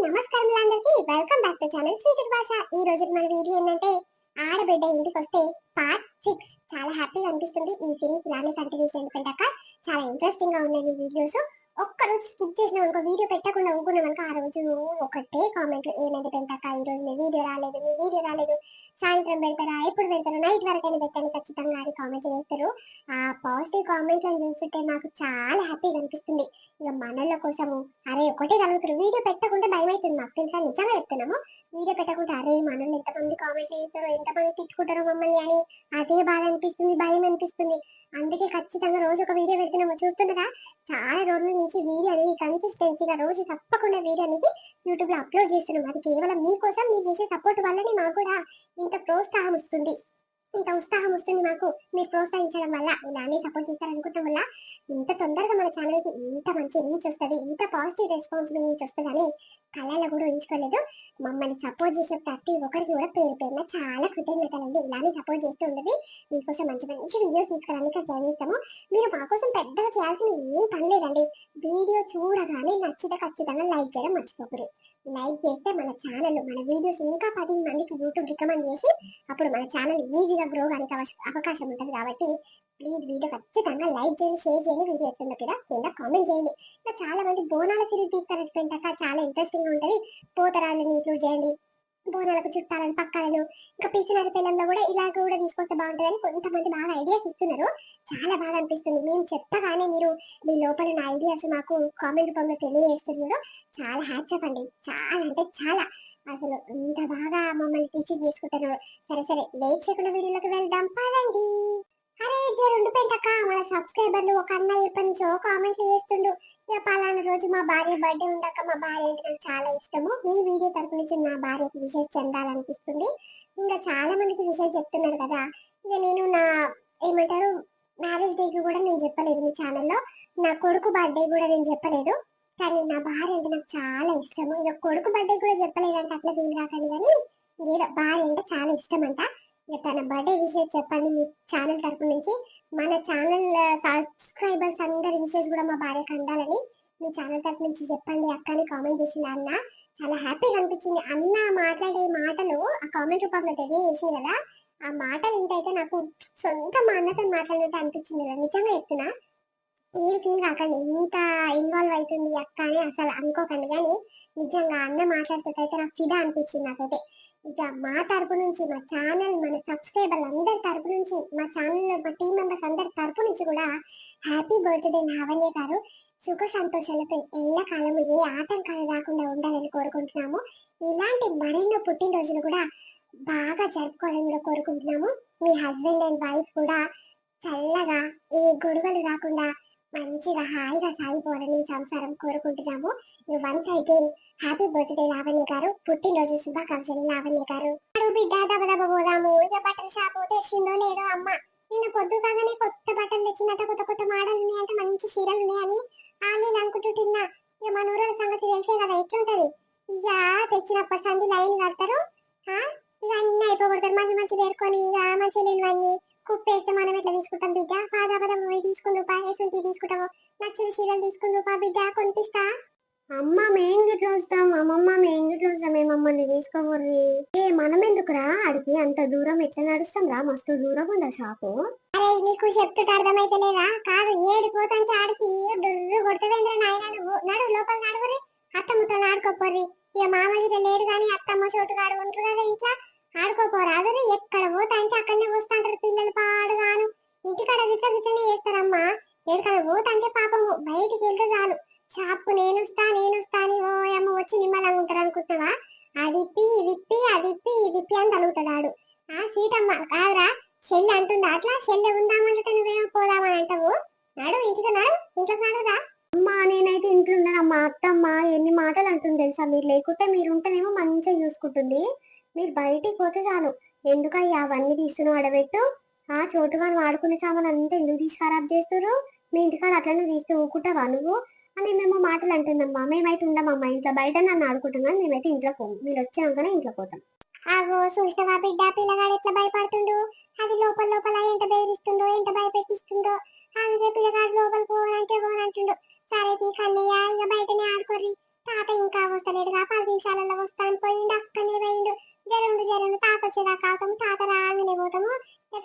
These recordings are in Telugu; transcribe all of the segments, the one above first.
నమస్కారం అందరికి welcome back to channel sweet భాష. ఈ రోజు మన వీడియో ఏంటంటే ఆడబిడ్డ ఇంటికి వస్తే పార్ట్ 6. చాలా హ్యాపీగా అనిపిస్తుంది. ఈ సిరీస్ ఇలానే కంటిన్యూ చేయకుండా చాలా ఇంట్రెస్టింగ్ గా ఉన్నాయి వీడియోస్. ఒక్క రోజు స్కిప్ చేసిన ఒక వీడియో పెట్టకుండా ఊరుకున్నాం అనుకో, ఆ రోజు ఒకటే కామెంట్లు ఏమైంది పెంటక్క ఈ రోజు మీ వీడియో రాలేదు, సాయంత్రం పెడతారా, ఎప్పుడు పెడతారు, నైట్ వరకైనా పెట్టాను ఖచ్చితంగా అని కామెంట్ చేస్తారు. ఆ పాజిటివ్ కామెంట్స్ అని చూస్తుంటే నాకు చాలా హ్యాపీగా అనిపిస్తుంది. ఇక మనల కోసము అరే ఒకటే కలుగుతారు, వీడియో పెట్టకుండా భయం అవుతుంది మాకు తెలుసా, నిజంగా చెప్తున్నాము. వీడియో పెట్టకుండా అరే మనల్ని ఎంతమంది కామెంట్లు చేస్తారో, ఎంతమంది తిట్టుకుంటారో మమ్మల్ని అని అదే బాధ అనిపిస్తుంది, భయం అనిపిస్తుంది. అందుకే ఖచ్చితంగా రోజు ఒక వీడియో పెడుతున్నాము. చూస్తున్నారా, చాలా రోజుల నుంచి వీడియో అనేది కన్సిస్టెన్సీగా రోజు తప్పకుండా వీడియో అనేది యూట్యూబ్ లో అప్లోడ్ చేస్తున్నాం. అది కేవలం మీకోసం, మీరు చేసే సపోర్ట్ వల్లనే మాకు కూడా ఇంత ప్రోత్సాహం వస్తుంది, ఇంత ఉత్సాహం వస్తుంది మాకు. మీరు ప్రోత్సహించడం వల్ల, ఇలానే సపోర్ట్ చేస్తారనుకోవడం వల్ల ఇంత తొందరగా మన ఛానల్ కి ఇంత మంచి రీచ్ వస్తుంది, ఇంత పాజిటివ్ రెస్పాన్స్ రీచ్ వస్తుంది అని కళలో కూడా ఉంచుకోలేదు. మమ్మల్ని సపోర్ట్ చేసే ప్రతి ఒక్కరికి కూడా పేరు పేరున చాలా కృతజ్ఞతలండి. ఇలానే సపోర్ట్ చేస్తూ ఉండదు. మీకోసం మంచి మంచి వీడియోస్ తీసుకురానికి ట్రై చేస్తాము. మీరు మా కోసం పెద్దగా చేయాల్సిన ఏం పని లేదండి. వీడియో చూడగానే నచ్చితే ఖచ్చితంగా లైక్ చేయడం మర్చిపోకూడదు. లైక్ చేస్తే మన ఛానల్, మన వీడియోస్ ఇంకా 10 మందికి యూట్యూబ్ రికమెండ్ చేసి అప్పుడు మన ఛానల్ ఈజీగా గ్రో కానికి అవకాశం ఉంటుంది. కాబట్టి ప్లీజ్ వీడియో ఖచ్చితంగా లైక్ చేయండి, షేర్ చేయండి, వీడియో ఎట్లుందో కూడా కింద కామెంట్ చేయండి. ఇంకా చాలా మంది బోనాల సిరీస్ తీస్తారంటే చాలా ఇంట్రెస్టింగ్ గా ఉంటుంది. పోతరాళ్ళని ఇంక్లూడ్ చేయండి, బోనాలకు చుట్టాలను పక్కాలను, ఇంకా పిసినారి పిల్లల్లో కూడా ఇలా కూడా తీసుకొస్తే బాగుంటుందని కొంతమంది బాగా ఐడియాస్ ఇస్తున్నారు. చాలా బాగా అనిపిస్తుంది. మేము చెప్పగానే మీరు మీ లోపల ఉన్న ఐడియాస్ మాకు కామెంట్ రూపంలో తెలియజేస్తున్నారు. చాలా హ్యాట్స్ అండి. చాలా అంటే చాలా అసలు ఇంత బాగా మమ్మల్ని టీచింగ్ చేసుకుంటున్నారు. సరే లేట్ చేయకుండా వీడియోలోకి వెళ్దాం పదండి. అరే రెండు పెంటక్క, మన సబ్స్క్రైబర్లు ఒక అన్న ఎప్పటి నుంచో కామెంట్లు చేస్తుండు. ఇక పలానా రోజు మా భార్య బర్త్డే ఉండక, మా భార్య అంటే నాకు చాలా ఇష్టము, మీ వీడియో తరపు నుంచి నా భార్యకి విషయం చెందాలనిపిస్తుంది. ఇంకా చాలా మందికి విషయం చెప్తున్నారు కదా. ఇక నేను నా ఏమంటారు మ్యారేజ్ డేకి కూడా నేను చెప్పలేదు మీ ఛానల్లో, నా కొడుకు బర్త్డే కూడా నేను చెప్పలేదు. కానీ నా భార్య అంటే నాకు చాలా ఇష్టము. ఇక కొడుకు బర్త్డే కూడా చెప్పలేదంటే అట్లా దీని రాకండి, కానీ ఏదో భార్య అంటే చాలా ఇష్టం అంట. ఇక తన బర్త్డే విషయం చెప్పండి మీ ఛానల్ తరపు నుంచి. మన ఛానల్ సబ్స్క్రైబర్స్ అందరి విషయస్ కూడా మా భార్యకు అందాలని మీ ఛానల్ తరపు నుంచి చెప్పండి అక్క అని కామెంట్ చేసింది అన్న. చాలా హ్యాపీగా అనిపించింది. అన్న మాట్లాడే మాటలు ఆ కామెంట్ రూపంలో తెలియజేసింది కదా, ఆ మాటలు ఏంటైతే నాకు సొంత మా అన్నతో మాట్లాడినట్టు అనిపించింది కదా. నిజంగా చెప్తున్నా, ఏం ఫీల్ కాకండి, ఇంత ఇన్వాల్వ్ అవుతుంది అక్క అని అసలు అనుకోకండి. కానీ నిజంగా అన్న మాట్లాడుతుంటే నాకు ఫిదా అనిపించింది నాకైతే. ఇక మా తరపు నుంచి, మా ఛానల్, మన సబ్స్క్రైబర్లు అందరి తరపు నుంచి, మా ఛానల్ మా టీం మెంబర్స్ అందరి తరపు నుంచి కూడా హ్యాపీ బర్త్డే లావణ్య గారు. సుఖ సంతోషాలతో ఎల్లకాలము ఏ ఆటంకాలు రాకుండా ఉండాలని కోరుకుంటున్నాము. ఇలాంటి మరెన్నో పుట్టినరోజులు కూడా బాగా జరుపుకోవాలని కూడా కోరుకుంటున్నాము. మీ హస్బెండ్ అండ్ వైఫ్ కూడా చల్లగా ఏ గొడవలు రాకుండా మంచిగా హాయిగా సాగిపోవాలని సంసారం కోరుకుంటున్నాము. వన్స్ అయితే హ్యాపీ బర్త్డే లావణ్య గారు, పుట్టినరోజు శుభాకాంక్షలు లావణ్య గారు. బిడ్డ దబదబ పోదాము. ఇక బట్టల షాపు తెచ్చిందో లేదో అమ్మ, నిన్న పొద్దు కాగానే కొత్త బట్టలు తెచ్చిందట, కొత్త కొత్త మోడల్ ఉన్నాయంటే, మంచి చీరలు ఉన్నాయని ఆన్లైన్ అనుకుంటున్నా. ఇక మన ఊళ్ళ సంగతి తెలిసే కదా ఎట్లుంటది. ఇక తెచ్చినప్పటి సంది లైన్ కడతారు, ఇక అన్ని అయిపోగొడతారు, మంచి మంచి పేర్కొని. ఇక మంచి లేనివన్నీ కుప్పేస్తే మనం ఎట్లా తీసుకుంటాం బిడ్డ? పాదాపదం పోయి తీసుకుని రూపాయి వేసుంటి తీసుకుంటాము, నచ్చిన చీరలు తీసుకుని రూపాయి బిడ్డ కొనిపిస్తా. అమ్మ మేము గిట్ల వస్తాం, అమ్మమ్మ మేము గిట్ల వస్తాం, మమ్మల్ని తీసుకోబోర్రి. మనం ఎందుకురా అడిగి అంత దూరం ఎట్లా నడుస్తాం రా, మస్తు దూరం ఉందా షాపు. అరే నీకు చెప్తుంటే అర్థమైతే లేదా? కాదు ఏడిపోతాను ఆడికి డొర్రు కొడతావేంద్ర నాయన, నువ్వు నడు లోపల నడువురి, అత్తమ్మతో ఆడుకోపోర్రి. ఇక మామ గిట్ల లేడు కానీ అత్తమ్మ చోటు కాడు ఉంటారు కదా ఇంట్లో, ఆడుకోపోరాదు. ఎక్కడ పోతా అంటే అక్కడనే వస్తాంటారు పిల్లలు పాడుగాను. ఇంటికాడ విచ్చనే చేస్తారమ్మా. ఎక్కడికైనా పోతా అంటే పాపము బయటికి వెళ్తే చాలు షాప్ నేను వస్తా అని ఓ అమ్మ వచ్చి నిమ్మలంగా ఉంటారు అనుకుంటున్నావా? అదిప్పి ఇదిప్పి అదిప్పి ఇదిప్పి అని తలుగుతాడు. సీటమ్మ కాదురా, చెల్లి అంటుందా అట్లా? చెల్లె ఉందామంటే నువ్వేమో పోదామని అంటావు. నాడు ఇంటికి నాడు, ఇంట్లోకి నాడురా. అమ్మా నేనైతే ఇంట్లో ఉన్నానమ్మా. అత్తమ్మ ఎన్ని మాటలు అంటుంది తెలుసా, మీరు లేకుంటే మీరు ఉంటేనేమో మంచిగా చూసుకుంటుంది, మీరు బయటికి పోతే చాలు ఎందుకయ్యా అవన్నీ తీస్తున్నావు అడబెట్టు, ఆ చోటుగా వాడుకునే సామాన్ అంతా ఎందుకు తీసి ఖరాబ్ చేస్తారు, మీ ఇంటికాడ అట్లనే తీస్తూ ఊకుంటావా నువ్వు అని మేము మాటలు అంటుందమ్మా. మేమైతే ఉండమమ్మా ఇంట్లో, బయట నన్ను ఆడుకుంటున్నాను, మేమైతే ఇంట్లో పోము, మీరు వచ్చాకనే ఇంట్లో పోతాం. ఆగో చూసినవా బిడ్డ, పిల్లగాడు ఎట్లా భయపడుతుండు, అది లోపల లోపల ఎంత బెదిరిస్తుందో, ఎంత భయపెట్టిస్తుందో. అందుకే పిల్లగాడు లోపల పోనంటే పోనంటుండు. సరే తీ కన్నయ్య, ఇక బయటనే ఆడుకోర్రి, తాత ఇంకా వస్తలేడుగా 10 నిమిషాలలో వస్తాను పోయిండు అక్కనే పోయిండు. జరుండు తాత వచ్చేదాకా ఆగుతాము. తాత రాగానే పోతాము.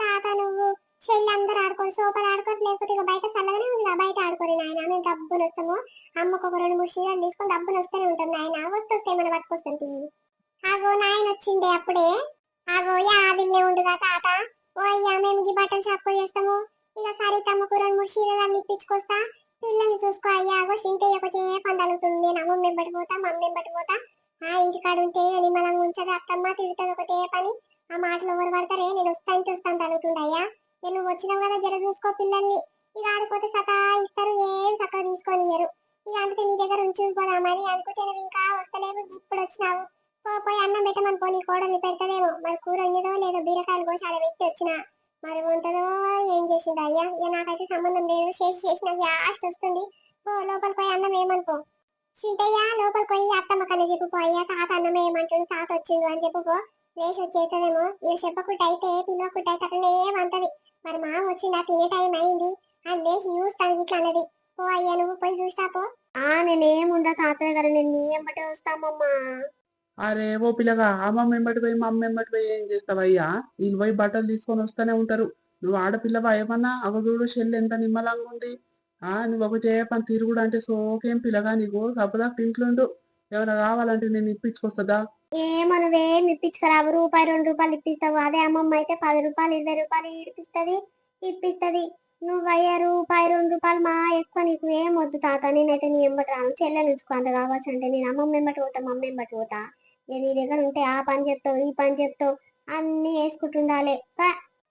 తాత నువ్వు చెల్లి అందరు ఆడుకోరు, సోపలు ఆడుకోరు, లేకపోతే ఇక బయట చల్లగానే ఉంది బయట ఆడుకోరు నాయన. మేము డబ్బులు వస్తాము, అమ్మకు ఒక 2-3 చీరలు తీసుకొని డబ్బులు వస్తూనే ఉంటాం నాయన. వస్తే మనం పట్టుకొస్తాం. ఆగో నాయన వచ్చిండే అప్పుడే. ఆగో యాదిల్లే ఉండుగా తాత. ఓ అయ్యా మేము ఈ బట్టలు షాప్ చేస్తాము. ఇక సరితమ్మకు 2-3 చీరలు ఇప్పించుకొస్తా. పిల్లల్ని చూసుకో అయ్యా. ఆగో చింటే ఒకటే పందలుతుంది. నేను అమ్మ వెంబడి పోతా, మమ్మ వెంబడి పోతా. ఆ ఇంటికాడ ఉంటే నిమ్మలంగా ఉంచదు, అత్తమ్మ తిడుతుంది ఒకటే పని. ఆ మాటలు ఎవరు పడతారే, నేను వస్తాను తలుగుతుండయ్యా. నువ్వు వచ్చినావు కదా జర చూసుకో పిల్లల్ని. ఇక ఆడిపోతే సతా ఇస్తారు, ఏం సక్క తీసుకొని ఇయ్యరు. ఇక అందుకే నీ దగ్గర ఉంచుకుపోదామని అనుకుంటే నువ్వు ఇంకా వస్తలేవు. ఇప్పుడు వచ్చినావు పోయి అన్నం పెట్టమని పోనీ కోడల్ని పెడతదేమో. మరి కూర వండిదో లేదో బీరకాయలు కోసి ఆడ పెట్టి వచ్చిన మరి ఉంటుందో ఏం చేసిండు అయ్యా. ఇక నాకైతే సంబంధం లేదు, చేసి నాకు లాస్ట్ వస్తుంది. లోపలికి పోయి అన్నం ఏమనుకో. చింతయ్య లోపలికి పోయి అత్తమ్మ కన్నా చెప్పుకో అయ్యా తాత అన్నం ఏమంటుంది, తాత వచ్చిండు అని చెప్పుకో. లేచి వచ్చేస్తుందేమో. ఇక చెప్పకుండా అయితే పిల్లకుండా అయితే అట్లనే ఏమంటది. మరి మా వచ్చిందా తినే టైం అయింది అని లేచి చూస్తాను ఇట్లా అన్నది. పో అయ్యా నువ్వు పోయి చూస్తాపో. నేనేముందా తాతయ్య గారు, నేను నీ ఎంబటే వస్తామమ్మా. అరే ఓ పిల్లగా అమ్మమ్మ వెంబడి పోయి మా అమ్మ వెంబడి పోయి ఏం చేస్తావయ్యా? వీళ్ళు పోయి బట్టలు తీసుకొని వస్తూనే ఉంటారు. నువ్వు ఆడపిల్లవా ఏమన్నా? అవగుడు చెల్లి ఎంత నిమ్మలంగా ఉంది. నువ్వు ఒకటే పని తిరుగుడు అంటే సోకేం పిల్లగా నీకు. సబ్బుదా ఇంట్లోండు. ఎవరైనా కావాలంటే నేను ఇప్పించుకొస్తుందా? ఏమనువేం ఇప్పించుకురావు. రూపాయి 2 రూపాయలు ఇప్పిస్తావు. అదే అమ్మమ్మ అయితే 10 రూపాయలు 20 రూపాయలు ఇప్పిస్తుంది. నువ్వయ్యా రూపాయి 2 రూపాయలు మా ఎక్కువ. నీకు ఏం వద్దు తాత. నేనైతే నీ ఎంబటి రాను. చెల్లెలు ఉంచుకో అంత కావచ్చు అంటే. నేను అమ్మమ్మ ఎంబటి పోతా, మమ్మ ఎంబటి పోతా. నీ దగ్గర ఉంటే ఆ పని చెప్తావు, ఈ పని చెప్తావు, అన్ని వేసుకుంటుండాలి.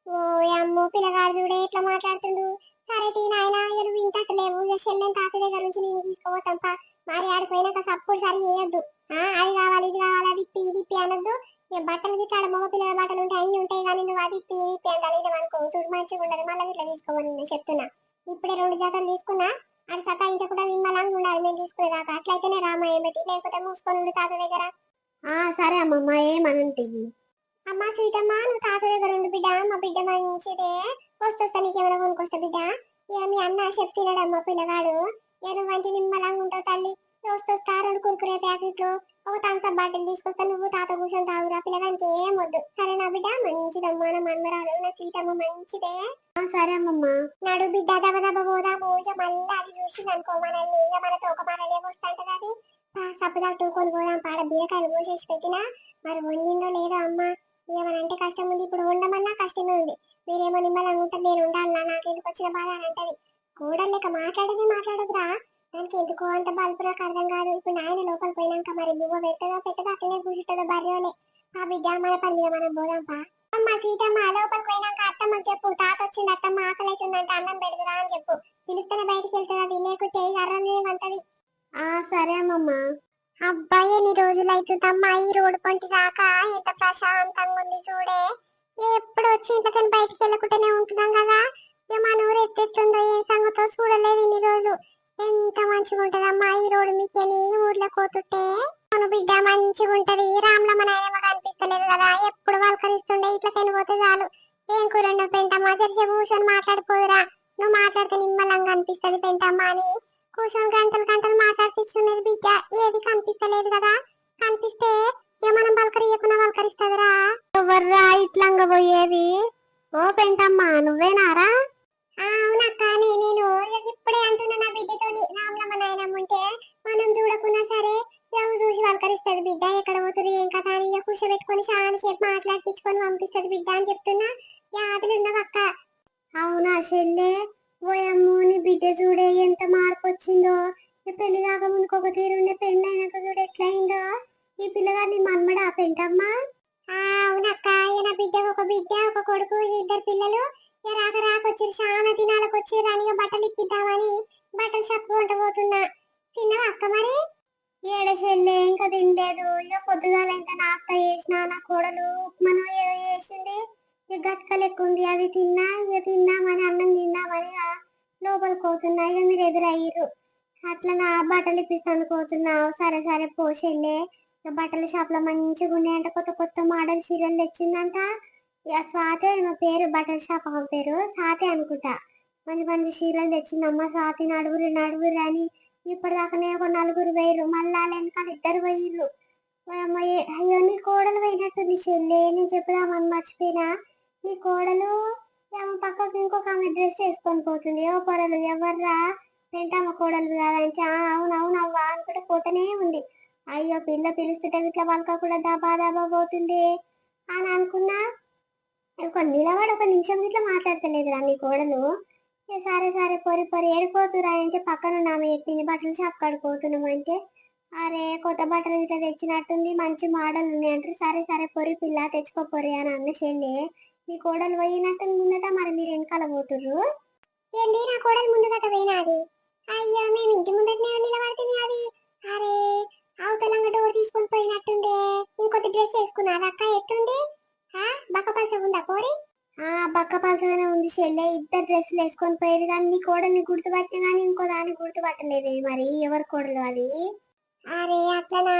ఓ అమ్మో పిల్లగాడు చూడే ఎట్లా మాట్లాడుతుండు. సరే తీ నాయన నువ్వు ఇంటలేవు. ఇక చెల్లెని తాత దగ్గర నుంచి నేను తీసుకోపోతాం. మరి ఆడిపోయినాక సప్పుడు సరి చేయొద్దు. అది కావాలి ఇది కావాలి అది ఇప్పి అనొద్దు. ఇక బట్టలు గిట్ల మగ పిల్లల బట్టలు ఉంటాయి అన్ని ఉంటాయి కానీ నువ్వు అది ఇప్పి అంటాను. ఇది అనుకో చూడు మంచిగా ఉండదు. మళ్ళీ ఇట్లా తీసుకోమని నేను చెప్తున్నా. ఇప్పుడే 2 జతలు తీసుకున్నా. అది సతాయించకుండా నిమ్మలంగా ఉండాలి నేను తీసుకునేదాకా. అట్లయితేనే రామాయం పెట్టి, లేకపోతే మూసుకొని ఉండి తాత దగ్గర. సరే అమ్మమ్మ ఏమనంతి. అమ్మ సీతమ్మ నువ్వు తాత దగ్గర ఉండు బిడ్డ. మా బిడ్డ మంచిదే. వస్తా నీకేమైనా కొనుక్కొస్తా బిడ్డ. ఇక మీ అన్న చెప్తున్నాడమ్మ పిల్లగాడు. ఇక నువ్వు మంచి నిమ్మలంగా ఉంటావు తల్లి. వస్తా 2 కుర్కురే ప్యాకెట్లు, ఒక థమ్సప్ బాటిల్ తీసుకొస్తా. నువ్వు తాత కూర్చొని తాగురా. పిల్లగానికి ఏం వద్దు సరే నా బిడ్డ. మంచిదమ్మా నా మన్మరాలు నా సీతమ్మ మంచిదే. సరే అమ్మమ్మ. నడు బిడ్డ దబ పోదా పూజ. మళ్ళీ అది చూసింది అనుకో మనల్ని. ఇక మనతో ఒక మనలే వస్తాంటది అది. సప్పుదా టూకొని పోదాం. పాడ బీరకాయలు పోసేసి పెట్టినా మరి వండిందో లేదో అమ్మ. ఏమనంటే కష్టం ఉంది. ఇప్పుడు ఉండమన్నా కష్టమే ఉంది. మీరేమో నిమ్మలంగా ఉంటుంది, నేను ఉండాలన్నా నాకెందుకు వచ్చిన బాధ అని అంటది. కూడలు లెక్క మాట్లాడదురా. దానికి ఎందుకో అంత బల్పు నాకు అర్థం కాదు. ఇప్పుడు నాయన లోపలికి పోయినాక మరి బువ్వ పెట్టదో అట్లనే కూర్చుంటుందో బర్రెలే. ఆ బిడ్డ మన పని మీద మనం పోదాంపా. అమ్మ సీతమ్మ లోపలికి పోయినాక అత్తమ్మకి చెప్పు తాత వచ్చింది, అత్తమ్మ ఆకలి అవుతుందంటే అన్నం పెడదురా అని చెప్పు. పిలుస్తేనే బయటికి వెళ్తుంది. అది లేకుంటే అర్రనే అంటది. సరే అమ్మమ్మ. అబ్బాయి ఎన్ని రోజులు అవుతుందమ్మా ఈ రోడ్డు పొంటి రాక. ఎంత ప్రశాంతంగా ఉంది చూడే. ఎప్పుడు వచ్చి ఇంతకని బయటికి వెళ్ళకుండానే ఉంటున్నాం కదా. ఇక మన ఊరు ఎట్టెట్టుందో ఏం సంగతో చూడలేదు ఇన్ని రోజులు. ఎంత మంచిగా ఉంటదమ్మా ఈ రోడ్డు మీకేని ఊర్లో పోతుంటే. మన బిడ్డ మంచిగా ఉంటది. రాములమ్మ నాయనమ్మ కనిపిస్తలేదు కదా. ఎప్పుడు వలకరిస్తుండే. ఇట్లా పోతే చాలు. ఏం కూర పెంటమ్మా తెరిచి కూర్చొని మాట్లాడిపోదురా. నువ్వు మాట్లాడితే నిమ్మలంగా అనిపిస్తుంది పెంటమ్మ అని కూర్చొని గంటలు మాట్లాడిస్తున్నది బిడ్డ. ఏది కనిపిస్తలేదు కదా. కనిపిస్తే ఏమనం వలకరిస్తున్నదిరా. ఎవర్రా ఇట్లంగా పోయేది? ఓ పెంటమ్మ నువ్వేనారా? అవునక్క నేను ఇప్పుడే అంటున్నా నా బిడ్డతోని. రాములమ్మ నాయనమ్మ ఉంటే మనం చూడకున్నా సరే లవ్ చూసి వలకరిస్తుంది బిడ్డ. ఎక్కడ పోతుంది ఏం కదా అని కూర్చోబెట్టుకొని చాలా సేపు మాట్లాడిపించుకొని పంపిస్తుంది బిడ్డ అని చెప్తున్నా. యాదులు ఉన్నవక్క. అవునా చెల్లె? ఓయమ్మో నీ బిడ్డ చూడే ఎంత మార్పు వచ్చిందో. పెళ్లి కాక ముందుకు ఒక తీరుండే, పెళ్లి అయినాక చూడు ఎట్లయిందో. ఈ పిల్లగారిని మన్మడా పెంటమ్మా? అవునక్క. నా బిడ్డకు ఒక బిడ్డ ఒక కొడుకు, 2 పిల్లలు. రాకొచ్చారు చాలా దినాలకు వచ్చారు అని బట్టలు ఇప్పిద్దామని బట్టలు షాప్ కొంట పోతున్నా. తిన్నావా అక్క మరి? ఏడ చెల్లె ఇంకా తినలేదు. ఇక పొద్దుగాల ఇంకా నాస్తా చేసిన. నా కోడలు ఉప్మాను ఏదో చేసింది. ఇక గట్క లెక్క ఉంది అది తిన్నా. ఇక తిన్నామని అన్నం తిన్నామని లోపలికి పోతున్నా. ఇక మీరు ఎదురయ్యారు. అట్లా నా బట్టలు ఇప్పిస్తాను పోతున్నావు. సరే పోషెళ్ళే. బట్టల షాప్ లో మంచిగా ఉన్నాయంట. కొత్త మోడల్ చీరలు తెచ్చిందంట. ఇక స్వాతి మా పేరు, బట్టల షాప్ పేరు స్వాతి అనుకుంటా. మంచి చీరలు తెచ్చిందమ్మ స్వాతి. నడువురు అని ఇప్పటిదాకానే ఒక నలుగురు వేయరు, మళ్ళా వెనకాల ఇద్దరు పోయిర్రు. అయ్యో నీ కోడలు పోయినట్టుంది చెల్లె, నేను చెప్పుదామని మర్చిపోయినా. నీ కోడలు ఆమె పక్కకు ఇంకొక ఆమె డ్రెస్ వేసుకొని పోతుంది. ఓ కోడలు ఎవర్రా, పెంటమ్మ కోడలు కాదంటే అవునవునవ్వా అనుకుంటే పోతూనే ఉంది. అయ్యో పిల్ల పిలుస్తుంటే ఇట్లా పలక కూడా దబా దబా పోతుంది అని అనుకున్నా. ఒక నిలబడి ఒక నిమిషం ఇట్లా మాట్లాడతలేదురా నీ కోడలు. సరే సరే పొరి పొరి ఏడిపోతురా అంటే పక్కన ఆమె చెప్పింది బట్టలు షాప్ కడుకోతున్నాము అంటే, అరే కొత్త బట్టలు ఇట్లా తెచ్చినట్టుంది, మంచి మోడల్ ఉన్నాయి అంటే, సరే సరే పొరి పిల్ల తెచ్చుకో పొరి అని అన్న చెల్లి. మీ కోడలు పోయినట్టు ముందట, మరి మీరు వెనకాల పోతుర్రు ఏంది? నా కోడలు ముందు గత పోయినాది. అయ్యో మేము ఇంటి ముందటనే నిలబడుతుంది అది. అరే అవతలంగా డోర్ తీసుకొని పోయినట్టుందే. ఇంకొక డ్రెస్ వేసుకున్నది అక్క, ఎట్టుంది? బక్క పలస ఉందా కోరి? బక్క పలసగానే ఉంది చెల్లె. ఇద్దరు డ్రెస్సులు వేసుకొని పోయారు కానీ నీ కోడల్ని గుర్తుపట్టిన కానీ ఇంకో దాన్ని గుర్తుపట్టలేదు. మరి ఎవరి కోడలు అది? అరే అట్లనా,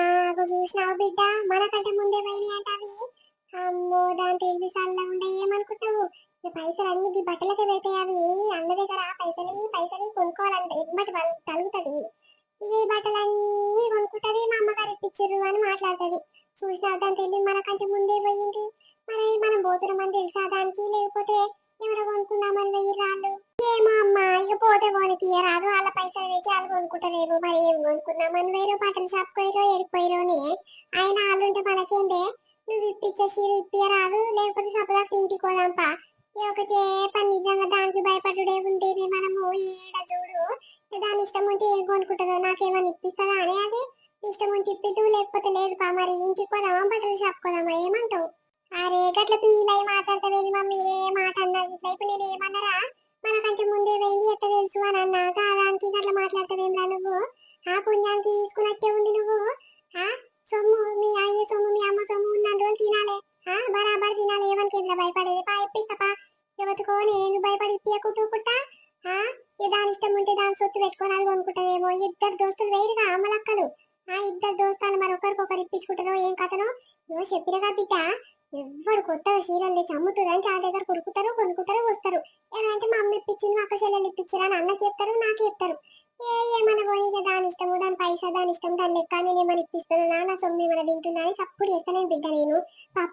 చూసినావు బిడ్డ, మనకంటే ముందే పోయినాయి అంట అవి. అమ్మో దాని తెలివి సల్లా ఉండే. ఏమనుకుంటావు, ఈ పైసలు అన్ని బట్టలకే పెడతాయి అవి. అన్న దగ్గర పైసలు పైసలు కొనుక్కోవాలంటే ఎమ్మటి వాళ్ళు తలుగుతుంది. ఈ బట్టలన్నీ కొనుక్కుంటది, మా అమ్మగారు ఇప్పించారు అని మాట్లాడుతుంది. చూసినావు దాని తెలివి మనకంటే ముందే పోయింది. మరి మనం పోతున్నామని తెలుసా దానికి, లేకపోతే ఎవరో కొనుక్కుందామని వెయ్యి రాళ్ళు. ఏమో అమ్మా, ఇక పోతే పోని తీయరాదు, వాళ్ళ పైసలు వేసి వాళ్ళు కొనుక్కుంటలేరు. మరి ఏం కొనుక్కుందామని వేరే బట్టలు షాప్ పోయిరో ఏడిపోయిరోని. ఆయన వాళ్ళుంటే మనకేందే, నువ్వు ఇప్పించే చీర ఇప్పియరాదు, లేకపోతే సపదాకి ఇంటికి పోదాంపా. ఒకటే పని నిజంగా దానికి భయపడుడే ఉంటేనే మనము ఏడ చూడు. దాని ఇష్టం ఉంటే ఏం కొనుక్కుంటుందో, నాకేమని ఇప్పిస్తుందా అని. అది ఇష్టం ఉంటే ఇప్పిద్దు, లేకపోతే లేదు పా. మరి ఇంటికి పోదామా బట్టలు షాప్ పోదామా, ఏమంటావు? అరే గట్ల పీలై మాట్లాడతావేది మమ్మీ, ఏ మాట అన్నది ఇట్లా. ఇప్పుడు నేను ఏమన్నారా, మనకంటే ముందే పోయింది ఎట్లా తెలుసు అని అన్నా. దానికి గట్ల మాట్లాడతావేమ్రా నువ్వు? ఆ పుణ్యానికి తీసుకున్నట్టే ఉంది నువ్వు. సొమ్ము మీ అయ్య సొమ్ము, మీ అమ్మ సొమ్ము ఉన్న రోజులు తినాలి, బరాబర్ తినాలి. ఏమని కేంద్ర భయపడేది? పా ఇప్పిస్తాపా, ఎవరికో నేను భయపడి ఇప్పియకుంటా. దాని ఇష్టం ఉంటే దాని సొత్తు పెట్టుకొని అది కొనుక్కుంటదేమో. ఇద్దరు దోస్తులు వేరుగా అమ్మలక్కలు. ఇద్దరు దోస్తాలు మరి ఒకరికొకరు ఇప్పించుకుంటారో ఏం కథనో. నువ్వు చెప్పినగా బిడ్డ, ఎవ్వరు కొత్తగా చీరలు తెచ్చి అమ్ముతారని చాలా దగ్గర కొనుక్కుంటారు వస్తారు. ఎలా అంటే మా అమ్మ ఇప్పించింది, మా అక్క చెల్లెలు ఇప్పించారు అని అన్నకి చెప్తారు, నాకు చెప్తారు. ఏమన్నా పోనీ దాని ఇష్టము, దాని పైసా దాని ఇష్టం, దాని లెక్క నేను ఏమైనా ఇప్పిస్తాను, నా సొమ్ము ఏమైనా తింటున్నా అని సప్పుడు చేస్తానే బిడ్డ నేను.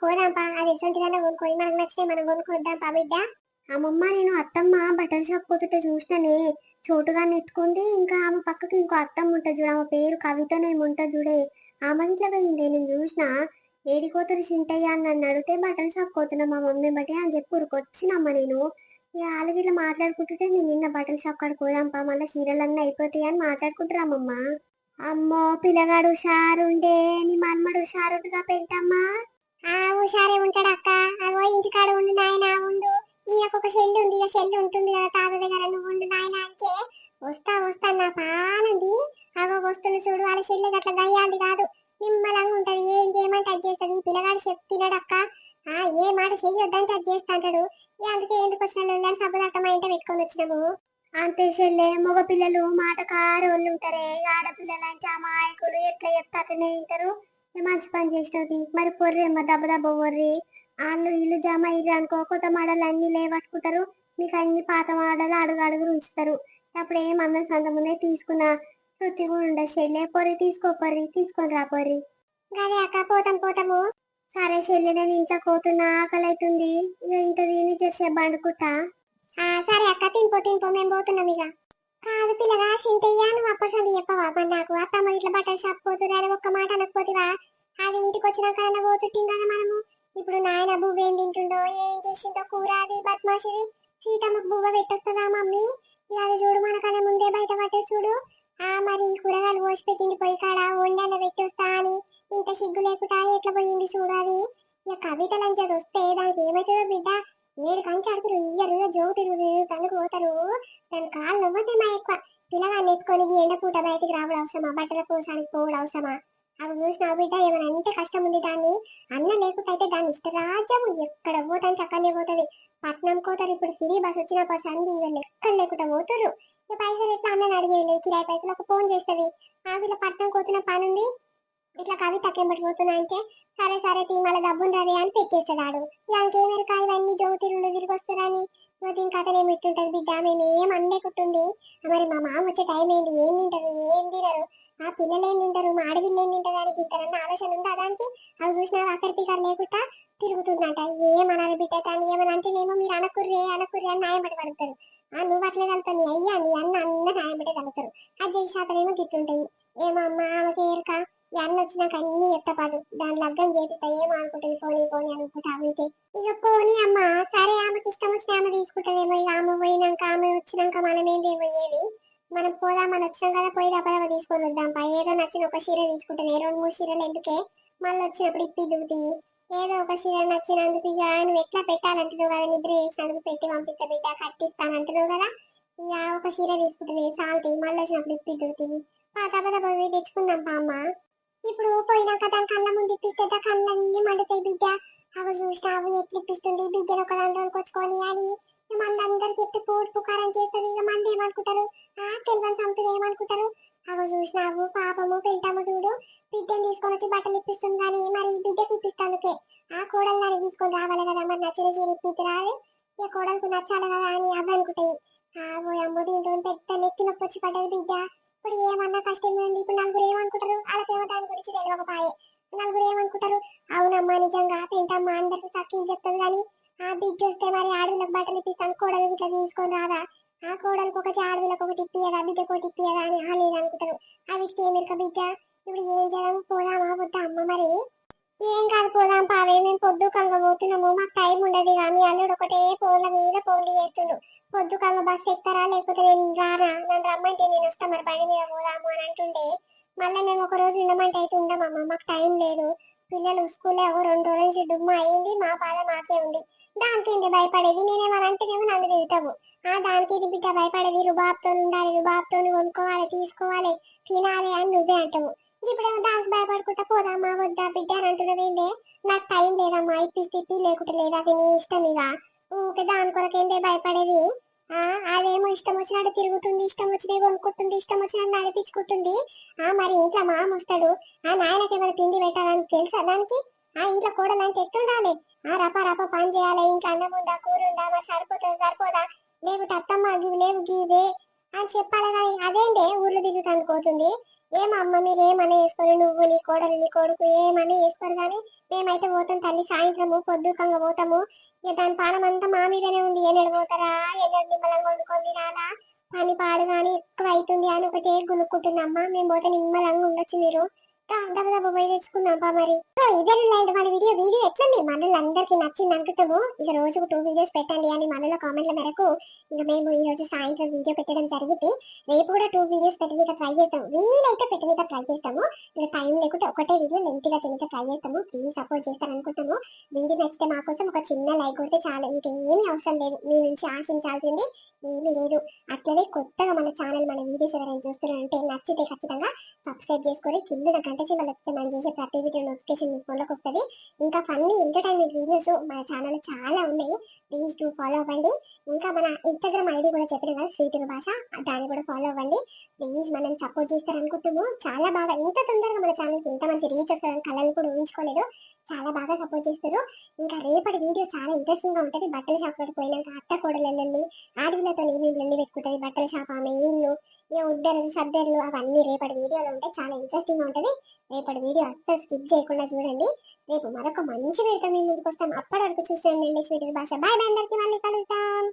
పోదాంపా, అది ఎసొంటిదన్నా కొనుక్కొని మనకు నచ్చితే మనం కొనుక్కొద్దాం పా బిడ్డ. అమ్మమ్మ నేను అత్తమ్మ బట్టల షాప్ పోతుంటే చూసినానే, చోటుగాన్ని ఎత్తుకుంది. ఇంకా ఆమె పక్కకి ఇంకో అత్తమ్మ ఉంటుంది చూడు, ఆమె పేరు కవితనే ఉంటుంది చూడే, ఆమె ఇట్లా పోయింది నేను చూసిన. ఏడికోతురు చింటయ్య అని నన్ను అడిగితే బట్టల షాప్ పోతున్నా మా మమ్మీ బట్టి అని చెప్పి ఊరికొచ్చినమ్మ నేను. ఇక వాళ్ళు ఇట్లా మాట్లాడుకుంటుంటే నేను నిన్న బట్టల షాప్ కాడికి పోదాంపా, మళ్ళీ చీరలన్నీ అయిపోతాయి అని మాట్లాడుకుంటున్నామమ్మ. అమ్మో పిల్లగాడు హుషారుండే, నీ మన్మడు హుషారుండుగా పెంటమ్మా. హుషారే ఉంటాడు అక్క. అగో ఇంటికాడ ఉండు నాయన ఉండు, ఈయనకు ఒక సెల్లు ఉంది, ఇక సెల్లు ఉంటుంది కదా తాత దగ్గర, నువ్వు ఉండు నాయన అంటే వస్తా నా పానంది. అగో వస్తుంది చూడు, వాళ్ళ సెల్లు గట్ల గయ్యాలి కాదు, నిమ్మలంగా ఉంటది. ఏమంటే అది చేస్తుంది. ఈ పిల్లగాడు చెప్తున్నాడు అక్క, ఏ మాట చెయ్యొద్దంటే అది చేస్తాంటాడు. అందుకే ఎందుకు వచ్చిన సబ్బుదక్క మా ఇంట పెట్టుకొని వచ్చినాము. అంతే చెల్లె, మగ పిల్లలు మాట కారోళ్ళు ఉంటారే, ఆడపిల్లలు అంటే అమాయకులు, ఎట్లా చెప్తానే వింటారు. మంచి పని చేసినది. మరి పొర్రేమ్మ దెబ్బ దెబ్బ పొర్రి, వాళ్ళు ఇల్లు జమ అయ్యి అనుకో, కొత్త మాడలు అన్ని లేవట్టుకుంటారు. మీకు అన్ని పాత మాడలు అడుగు అడుగులు ఉంచుతారు. అప్పుడు ఏమన్నా సంత ముందే తీసుకున్న శృతి కూడా ఉండదు. చెల్లె పొర్రి తీసుకొని రా పొర్రి. గదే అక్క, పోతాము. సరే చెల్లి, నేను ఇంట్లో పోతున్నా, ఆకలి అవుతుంది. ఇక ఇంత దీన్ని చేసే బండుకుంటా. సరే అక్క, తినిపో మేము పోతున్నాం ఇక. కాదు పిల్లగా చింతయ్యా, నువ్వు అప్పటి చెప్పవా మరి నాకు? అత్తమ్మ ఇట్లా బట్టల షాప్ పోతున్నా అని ఒక్క మాట అనకపోతివా? అది ఇంటికి వచ్చినాక పోతుంటాం కదా మనము. ఇప్పుడు నాయన బువ్వ ఏం తింటుండో, ఏం చేసిండో, కూర అది బద్మాషిది. సీతమ్మకు బువ్వ పెట్టొస్తుందా మమ్మీ? ఇక అది చూడు, మనకన్నా ముందే బయట పట్టే చూడు. మరి కూరగాయలు పోసి పెట్టింది పొయ్యి కాడ, వండన్న పెట్టొస్తా అని ఇంత సిగ్గు లేకుండా ఎట్లా పోయింది చూడు. అది ఇక కవితలంచి అది వస్తే దానికి ఏమవుతుందో బిడ్డ. 7 కంచి అడుగురు ఇయ్యరు, జోగు తిరుగుతాను పోతారు. దాని కాళ్ళు నవ్వతే మా ఎక్కువ. పిల్లగాన్ని ఎత్తుకొని ఎండపూట బయటికి రావడం అవసరమా? బట్టల కోసానికి పోవడం అవసరమా? అవి చూసిన బిడ్డ, ఏమైనా అంటే కష్టం ఉంది దాన్ని. అన్న లేకపోతే దాని ఇష్టరాజ్యం, ఎక్కడ పోతాను చక్కనే పోతుంది. పట్నం కోతారు. ఇప్పుడు ఫ్రీ బస్ వచ్చినప్పుడు సంది ఇక లెక్కలు లేకుండా పోతారు. ఇక పైసలు ఎట్లా అన్నని అడిగేది, కిరాయి పైసలు ఒక ఫోన్ చేస్తుంది. వీళ్ళ పట్నం కోతున్న పనుంది, ఇట్లా కవితకేం పట్టిపోతున్నా అంటే, సరే తీ మళ్ళీ డబ్బులు రాదే అని పెట్టేస్తాడు. దానికి ఏమేరకా ఇవన్నీ జోగు తిరిగి వస్తారని దీని కథ ఏమి ఇట్టుంటది బిడ్డ, మేము ఏం అనలేకుంటుంది. మరి మా మామ వచ్చే టైం ఏంటి, ఏం తింటారు ఏం తినరు, ఆ పిల్లలు ఏం తింటారు, మా ఆడపిల్ల ఏం తింటారు అని తింటారన్న ఆలోచన ఉందా దానికి? అవి చూసినా అక్కడి పికర్ లేకుండా తిరుగుతుందంట. ఏమనాలి బిడ్డ దాన్ని, ఏమని అంటేనేమో మీరు అనకుర్రే అనకుర్రే అని న్యాయపడి పడతారు. నువ్వు అట్లే కలుగుతావు, నీ అయ్యా నీ అన్న అందరు న్యాయపడే కలుగుతారు. అది చేసి శాతనేమో గిట్టుంటది. ఏమో అమ్మ ఆమెకి ఏరక ఈ అన్న వచ్చినాక అన్ని ఎత్తపాడు దాని లగ్గం చేపిస్తా ఏమో అనుకుంటుంది, పోనీ పోనీ అనుకుంటా ఉంటే ఇక పోనీ అమ్మ. సరే ఆమెకి ఇష్టం వచ్చిన ఆమె తీసుకుంటదేమో, ఇక ఆమె పోయినాక ఆమె వచ్చినాక మనం ఏంటి పోయేది. మనం పోదామని వచ్చినాం కదా, పోయి దెబ్బ తీసుకొని వద్దాం పా. ఏదో నచ్చిన ఒక చీర తీసుకుంటాను, 2-3 చీరలు ఎందుకే, మళ్ళీ వచ్చినప్పుడు ఇప్పి దువ్వుతి. ఏదో ఒక చీర నచ్చినందుకు ఇక నువ్వు ఎట్లా పెట్టాలంటున్నావు కదా, నిద్ర చేసినందుకు పెట్టి పంపిస్తా బిడ్డ కట్టిస్తానంటున్నావు కదా, ఇక ఒక చీర తీసుకుంటుంది సాల్తి, మళ్ళీ వచ్చినప్పుడు ఇప్పి దువ్వుతి. దెబ్బ పోయి తెచ్చుకుందాం పా అమ్మ. ఇప్పుడు పోయినాక దాని కళ్ళ ముందు ఇప్పిస్తే కళ్ళన్నీ మండుతాయి బిడ్డ. అవి చూసినావు ఎట్లా ఇప్పిస్తుంది బిడ్డను ఒక దాంట్లో కొచ్చుకొని అని మంది అందరికి ఎత్తి పోటు పుకారం చేస్తుంది. ఇక మంది ఏమనుకుంటారు, తెలివని సంతులు ఏమనుకుంటారు. అవి చూసినావు పాపము పెంటాము చూడు, బిడ్డను తీసుకొని వచ్చి బట్టలు ఇప్పిస్తుంది కానీ మరి బిడ్డకి ఇప్పిస్తానుకే ఆ కోడలు దాన్ని తీసుకొని రావాలి కదా, మరి నచ్చిన చీర ఇప్పితే రాదు, ఇక కోడలకు నచ్చాలి కదా అని అవి అనుకుంటాయి. అమ్మో దీంతో పెద్ద నెత్తి నొప్పి వచ్చి పడ్డది బిడ్డ. ఇప్పుడు ఏమన్నా కష్టం ఉంది. ఇప్పుడు నలుగురు ఏమనుకుంటారు, వాళ్ళకేమో దాని గురించి తెలియకపోయే. నలుగురు ఏమనుకుంటారు, అవునమ్మా నిజంగా పెంటమ్మా అందరికి సఖ్యం చెప్తుంది కానీ ఆ బిడ్డ వస్తే మరి ఆడవిలకు బట్టలు ఇప్పిస్తాను కోడలు ఇట్లా తీసుకొని రాదా, ఆ కోడలకు ఒకటి ఆడవిలకు ఒకటి ఇప్పియదా, బిడ్డకు ఒకటి ఇప్పియదా అని లేదు అనుకుంటారు. ఆ వీటికి ఏమిరుక బిడ్డ. ఇప్పుడు ఏం చేద్దాం, పోదామా వద్దా అమ్మ మరి? ఏం కాదు పోదాం పావే, మేము పొద్దు కలగబోతున్నాము, మాకు టైం ఉండదు. కానీ అల్లుడు ఒకటే ఫోన్ల మీద ఫోన్లు చేస్తుండు. పొద్దు కలగ బస్సు ఎక్కరా లేకపోతే నేను రానా, నన్ను రమ్మంటే నేను వస్తా మరి బండి మీద పోదాము అని అంటుండే. మళ్ళీ మేము ఒక రోజు ఉండమంటే అయితే ఉండమమ్మా, మాకు టైం లేదు. పిల్లలు స్కూల్లో 2 రోజుల నుంచి డుమ్మ అయింది, మా బాధ మాకే ఉంది. దానికి ఏంటి భయపడేది, నేనేమనంటేనేమో నన్ను తింటావు. దానికి ఇది బిడ్డ భయపడేది, రుబాబ్తో ఉండాలి, రుబాబ్తో కొనుక్కోవాలి తీసుకోవాలి తినాలి అని నువ్వే అంటావు. ఇప్పుడేమో దానికి భయపడుకుంటా పోదామా వద్దా బిడ్డ అని అంటున్నావేందే? నాకు టైం లేదమ్మా, ఇప్పి లేకుంటే లేదా, అది నీ ఇష్టం. ఇక ఊకే దాని కొరకేందే భయపడేది. అదేమో ఇష్టం వచ్చినట్టు తిరుగుతుంది, ఇష్టం వచ్చినవి కొనుక్కుంటుంది, ఇష్టం వచ్చినట్టు నడిపించుకుంటుంది. మరి ఇంట్లో మామ వస్తాడు, నాయనకి ఎవరు తిండి పెట్టాలని తెలుసా దానికి? ఇంట్లో కూడలంటే ఎట్టుండాలి, రప రప పని చేయాలి, ఇంట్లో అన్నం ఉందా కూర ఉందా, మరి సరిపోదా లేకపోతే అత్తమ్మ గివి లేవు గీవే అని చెప్పాలి. కానీ అదేంటే ఊర్లో దిగుతాను పోతుంది. ఏమమ్మ మీరు ఏమన్నా వేసుకొని, నువ్వు నీ కోడలు నీ కొడుకు ఏమన్నా వేసుకోరు. కానీ మేమైతే పోతాం తల్లి, సాయంత్రము పొద్దుకంగా పోతాము. ఇక దాని పానం అంతా మా మీదనే ఉంది. ఎన్నడు పోతారా, ఎన్నడు నిమ్మలంగా వండుకొని తినాలా, పని పాడు కానీ ఎక్కువ అవుతుంది అని ఒకటే గునుక్కుంటుందమ్మా. మేము పోతే నిమ్మలంగా ఉండొచ్చు, మీరు దెబ్బ పోయి తెచ్చుకుందాం పా మరి. ఇదే మన వీడియో ఎట్లండి మనల్ని అందరికి నచ్చింది అనుకుంటాము. ఇక రోజుకు 2 వీడియోస్ పెట్టండి అని మనలో కామెంట్ల మేరకు ఇక మేము ఈ రోజు సాయంత్రం వీడియో పెట్టడం జరిగింది. రేపు కూడా 2 వీడియోస్ పెట్టడానికి ట్రై చేస్తాం, వీలైతే పెట్టడానికి ట్రై చేస్తాము. ఇక టైం లేకుంటే ఒకటే వీడియో లెంత్ గా చేయడానికి ట్రై చేస్తాము. Please support చేస్తారనుకుంటాము. వీడియో నచ్చితే మా కోసం ఒక చిన్న లైక్ కొడితే చాలు, ఇంకేమీ అవసరం లేదు, మీ నుంచి ఆశించాల్సింది ఏమీ లేదు. అట్లనే కొత్తగా మన ఛానల్ మన వీడియోస్ ఎవరైనా చూస్తున్నారంటే నచ్చితే ఖచ్చితంగా సబ్స్క్రైబ్ చేసుకొని కింద గంట సింబల్ వస్తే మనం చేసే ప్రతి వీడియో నోటిఫికేషన్ మీ ఫోన్లోకి వస్తుంది. ఇంకా ఫన్నీ ఎంటర్టైన్మెంట్ వీడియోస్ మన ఛానల్ చాలా ఉన్నాయి, ప్లీజ్ టు ఫాలో అవ్వండి. ఇంకా మన ఇన్స్టాగ్రామ్ ఐడి కూడా చెప్పిన కదా స్వీట్ భాష, దాన్ని కూడా ఫాలో అవ్వండి. ప్లీజ్ మనం సపోర్ట్ చేస్తారనుకుంటున్నాము. చాలా బాగా ఇంత తొందరగా మన ఛానల్కి ఇంత మంచి రీచ్ వస్తుందని కళలు కూడా ఊహించుకోలేదు. చాలా బాగా సపోర్ట్ చేస్తారు. ఇంకా రేపటి వీడియో చాలా ఇంట్రెస్టింగ్ గా ఉంటుంది. బట్టల షాప్ లో పోయినాక అత్త కోడలు వెళ్ళండి, ఆడవిలతో నేను వెళ్ళి పెట్టుకుంటుంది బట్టల షాప్, ఆమె ఇల్లు, ఇక ఉద్దరులు సద్దరులు అవన్నీ రేపటి వీడియోలో ఉంటాయి. చాలా ఇంట్రెస్టింగ్ గా ఉంటుంది. రేపటి వీడియో అస్సలు స్కిప్ చేయకుండా చూడండి. రేపు మరొక మంచి వీడియోతో మేము ముందుకు వస్తాం. అప్పటి వరకు చూసేయండి స్వీట్ భాష. బాయ్ బాయ్, అందరికీ మళ్ళీ కలుద్దాం.